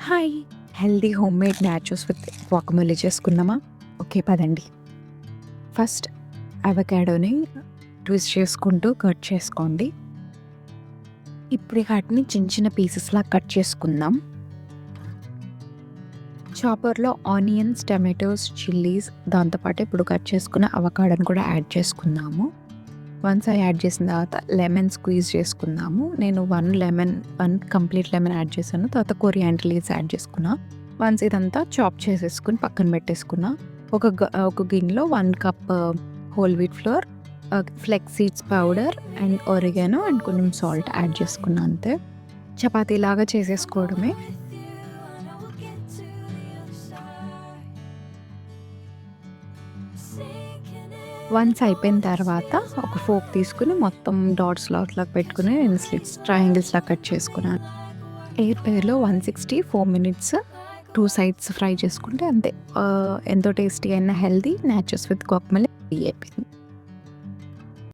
Hi! Healthy homemade nachos with guacamole చేసుకుందామా? Okay పదండి. First అవకాడోని ట్విస్ట్ చేసుకుంటూ కట్ చేసుకోండి. ఇప్పుడు వాటిని చిన్న చిన్న పీసెస్‌లా కట్ చేసుకుందాం. చాపర్‌లో ఆనియన్స్, టమాటోస్, చిల్లీస్ దాంతో పాటు ఇప్పుడు కట్ చేసుకున్న అవకాడోని కూడా యాడ్ చేసుకుందాము. వన్స్ అవి యాడ్ చేసిన తర్వాత లెమన్ స్క్వీజ్ చేసుకుందాము. నేను 1 కంప్లీట్ లెమన్ యాడ్ చేశాను. తర్వాత కొరియాండర్ లీవ్స్ యాడ్ చేసుకున్నా. వన్స్ ఇదంతా చాప్ చేసేసుకొని పక్కన పెట్టేసుకున్నా. ఒక గిన్నెలో 1 cup whole wheat flour, flex seeds powder and oregano and కొంచెం సాల్ట్ యాడ్ చేసుకున్నా అంతే. చపాతీలాగా చేసేసుకోవడమే. వన్స్ అయిపోయిన తర్వాత ఒక ఫోర్క్ తీసుకుని మొత్తం డాట్స్‌లో అట్లా పెట్టుకుని నేను ట్రయాంగిల్స్‌లా కట్ చేసుకున్నాను. ఎయిర్ ఫ్రైయర్‌లో 164 మినిట్స్ 2 సైడ్స్ ఫ్రై చేసుకుంటే అంతే. ఎంతో టేస్టీ అయిన హెల్తీ నాచోస్ విత్ గువాకమెలి రెడీ అయిపోయింది.